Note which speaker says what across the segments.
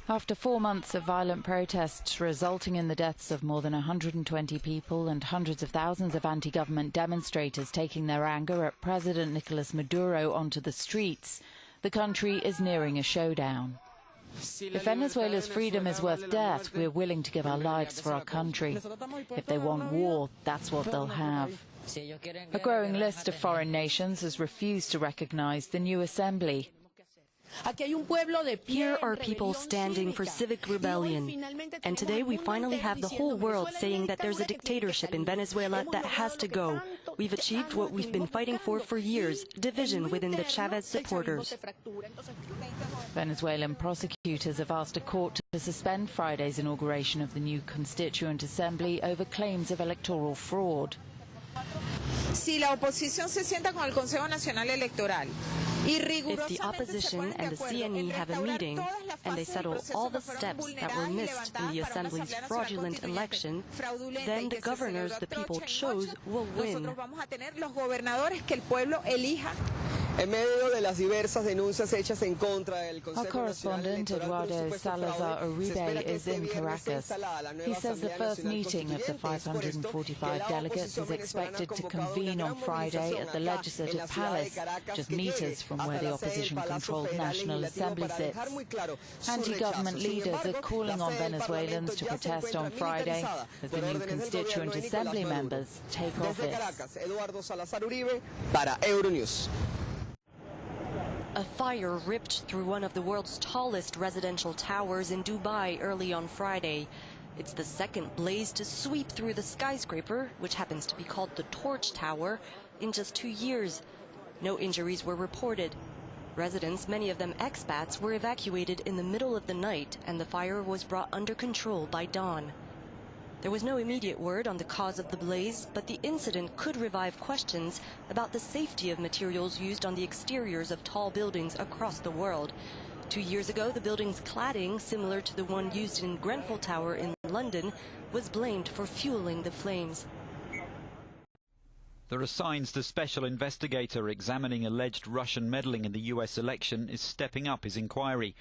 Speaker 1: After 4 months of violent protests resulting in the deaths of more than 120 people and hundreds of thousands of anti-government demonstrators taking their anger at President Nicolas Maduro onto the streets, the country is nearing a showdown. If Venezuela's freedom is worth death, we're willing to give our lives for our country. If they want war, that's what they'll have. A growing list of foreign nations has refused to recognize the new assembly.
Speaker 2: Here are people standing for civic rebellion. And today we finally have the whole world saying that there's a dictatorship in Venezuela that has to go. We've achieved what we've been fighting for years, division within the Chavez supporters.
Speaker 1: Venezuelan prosecutors have asked a court to suspend Friday's inauguration of the new Constituent Assembly over claims of electoral fraud.
Speaker 3: Si la oposición se sienta con el Consejo Nacional Electoral.
Speaker 2: If the opposition and the CNE have a meeting and they settle all the steps that were missed in the Assembly's fraudulent election, then the governors the people chose will win.
Speaker 1: Our correspondent Eduardo Salazar Uribe is in Caracas. He says the first meeting of the 545 delegates is expected to convene on Friday at the Legislative Palace, just meters from where the opposition-controlled National Assembly sits. Anti-government leaders are calling on Venezuelans to protest on Friday as the new Constituent Assembly members take office.
Speaker 2: A fire ripped through one of the world's tallest residential towers in Dubai early on Friday. It's the second blaze to sweep through the skyscraper, which happens to be called the Torch Tower, in just 2 years. No injuries were reported. Residents, many of them expats, were evacuated in the middle of the night, and the fire was brought under control by dawn. There was no immediate word on the cause of the blaze, but the incident could revive questions about the safety of materials used on the exteriors of tall buildings across the world. 2 years ago, the building's cladding, similar to the one used in Grenfell Tower in London, was blamed for fueling the flames.
Speaker 4: There are signs the special investigator examining alleged Russian meddling in the US election is stepping up his inquiry.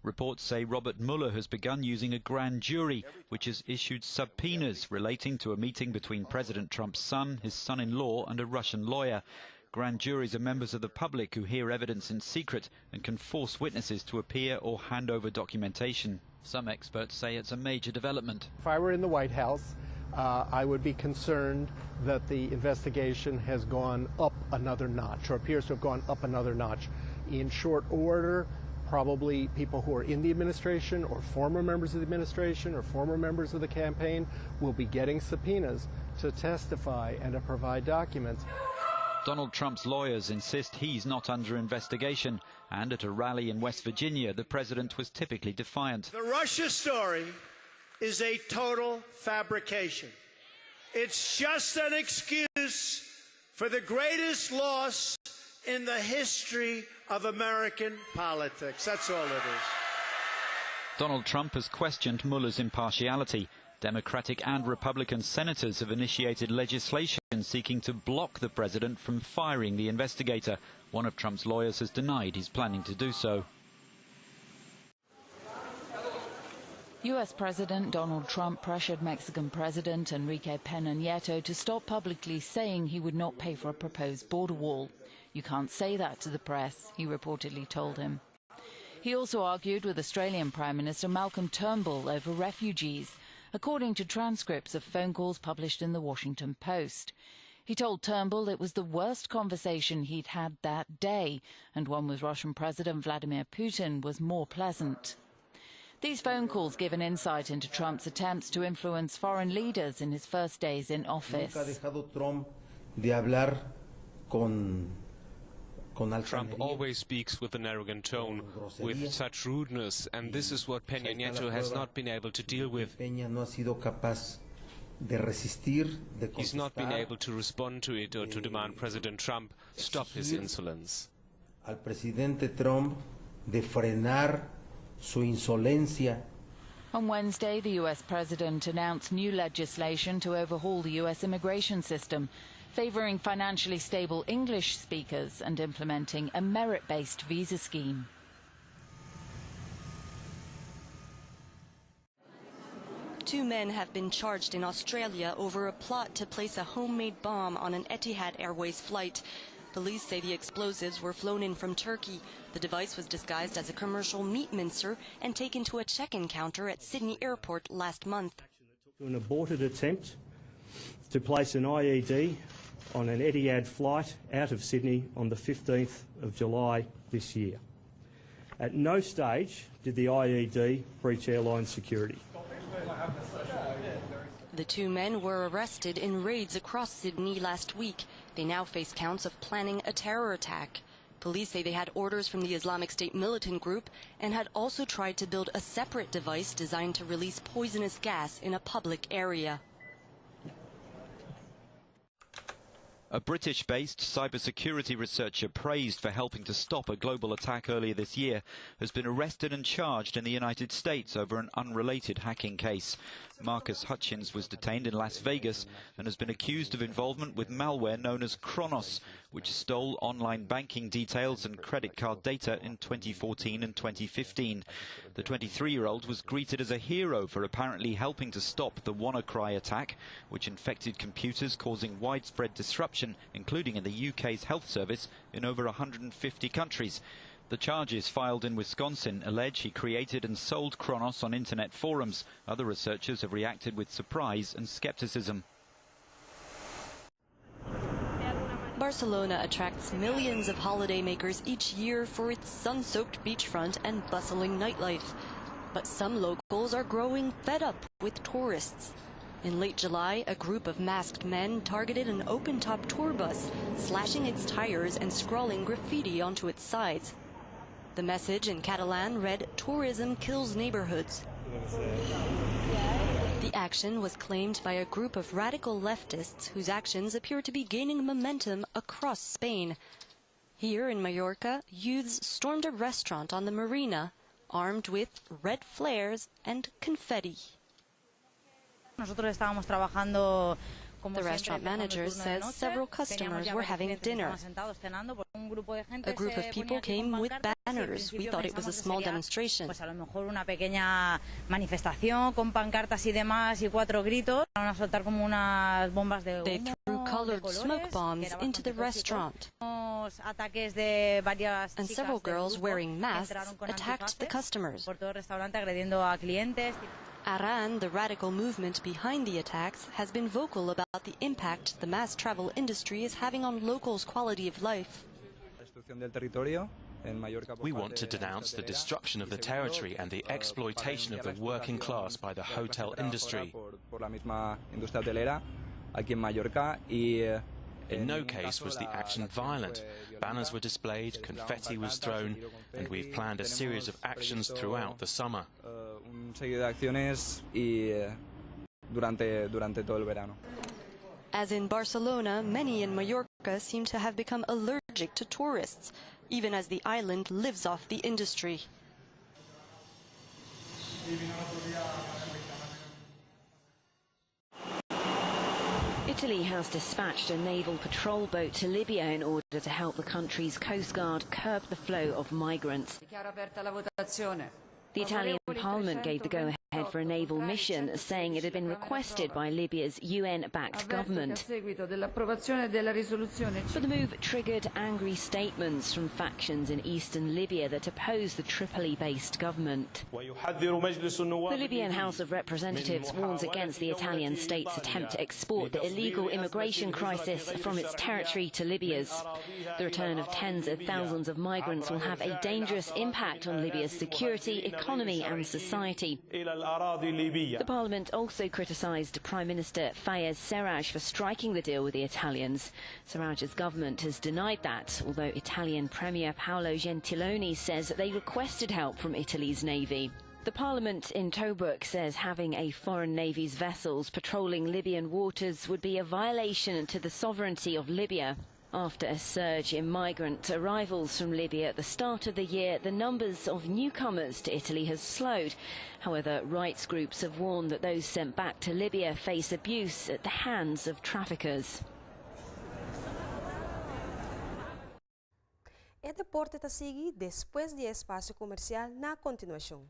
Speaker 4: Reports say Robert Mueller has begun using a grand jury, which has issued subpoenas relating to a meeting between President Trump's son, his son-in-law, and a Russian lawyer. Grand juries are members of the public who hear evidence in secret and can force witnesses to appear or hand over documentation. Some experts say it's a major development.
Speaker 5: If I were in the White House, I would be concerned that the investigation has gone up another notch, or appears to have gone up another notch. In short order, probably people who are in the administration or former members of the administration or former members of the campaign will be getting subpoenas to testify and to provide documents.
Speaker 4: Donald Trump's lawyers insist he's not under investigation, and at a rally in West Virginia, the president was typically defiant.
Speaker 6: The Russia story is a total fabrication. It's just an excuse for the greatest loss in the history of American politics. That's all it is.
Speaker 4: Donald Trump has questioned Mueller's impartiality. Democratic and Republican senators have initiated legislation seeking to block the president from firing the investigator. One of Trump's lawyers has denied he's planning to do so.
Speaker 1: U.S. President Donald Trump pressured Mexican President Enrique Peña Nieto to stop publicly saying he would not pay for a proposed border wall. "You can't say that to the press," he reportedly told him. He also argued with Australian Prime Minister Malcolm Turnbull over refugees, according to transcripts of phone calls published in the Washington Post. He told Turnbull it was the worst conversation he'd had that day, and one with Russian President Vladimir Putin was more pleasant. These phone calls give an insight into Trump's attempts to influence foreign leaders in his first days in office.
Speaker 7: Trump always speaks with an arrogant tone, with such rudeness, and this is what Peña Nieto has not been able to deal with. He's not been able to respond to it or to demand President Trump stop his insolence.
Speaker 1: On Wednesday, the U.S. president announced new legislation to overhaul the U.S. immigration system, favouring financially stable English speakers and implementing a merit-based visa scheme.
Speaker 2: 2 men have been charged in Australia over a plot to place a homemade bomb on an Etihad Airways flight. Police say the explosives were flown in from Turkey. The device was disguised as a commercial meat mincer and taken to a check-in counter at Sydney Airport last month.
Speaker 8: An aborted attempt to place an IED on an Etihad flight out of Sydney on the 15th of July this year. At no stage did the IED breach airline security.
Speaker 2: The 2 men were arrested in raids across Sydney last week. They now face counts of planning a terror attack. Police say they had orders from the Islamic State militant group and had also tried to build a separate device designed to release poisonous gas in a public area.
Speaker 4: A British-based cybersecurity researcher praised for helping to stop a global attack earlier this year has been arrested and charged in the United States over an unrelated hacking case. Marcus Hutchins was detained in Las Vegas and has been accused of involvement with malware known as Kronos, which stole online banking details and credit card data in 2014 and 2015. The 23-year-old was greeted as a hero for apparently helping to stop the WannaCry attack, which infected computers, causing widespread disruption, including in the UK's health service, in over 150 countries. The charges filed in Wisconsin allege he created and sold Kronos on internet forums. Other researchers have reacted with surprise and skepticism.
Speaker 2: Barcelona attracts millions of holidaymakers each year for its sun-soaked beachfront and bustling nightlife. But some locals are growing fed up with tourists. In late July, a group of masked men targeted an open-top tour bus, slashing its tires and scrawling graffiti onto its sides. The message in Catalan read, "Tourism kills neighborhoods." The action was claimed by a group of radical leftists whose actions appear to be gaining momentum across Spain. Here in Mallorca, youths stormed a restaurant on the marina, armed with red flares and confetti. The restaurant manager says several customers were having dinner. A group of people came with banners. We thought it was a small demonstration. They threw colored smoke bombs into the restaurant. And several girls wearing masks attacked the customers. Aran, the radical movement behind the attacks, has been vocal about the impact the mass travel industry is having on locals' quality of life.
Speaker 9: We want to denounce the destruction of the territory and the exploitation of the working class by the hotel industry. In no case was the action violent. Banners were displayed, confetti was thrown, and we've planned a series of actions throughout the summer.
Speaker 2: As in Barcelona, many in Mallorca seem to have become allergic to tourists, even as the island lives off the industry.
Speaker 10: Italy has dispatched a naval patrol boat to Libya in order to help the country's coast guard curb the flow of migrants. The Italian Parliament gave the go-ahead for a naval mission, saying it had been requested by Libya's UN-backed government. But the move triggered angry statements from factions in eastern Libya that oppose the Tripoli-based government. The Libyan House of Representatives warns against the Italian state's attempt to export the illegal immigration crisis from its territory to Libya's. The return of tens of thousands of migrants will have a dangerous impact on Libya's security, economy and society. The Parliament also criticised Prime Minister Fayez Sarraj for striking the deal with the Italians. Sarraj's government has denied that, although Italian Premier Paolo Gentiloni says that they requested help from Italy's navy. The Parliament in Tobruk says having a foreign navy's vessels patrolling Libyan waters would be a violation to the sovereignty of Libya. After a surge in migrant arrivals from Libya at the start of the year, the numbers of newcomers to Italy has slowed. However, rights groups have warned that those sent back to Libya face abuse at the hands of traffickers.
Speaker 11: E deporte ta sigi depois de espaço comercial na continuação.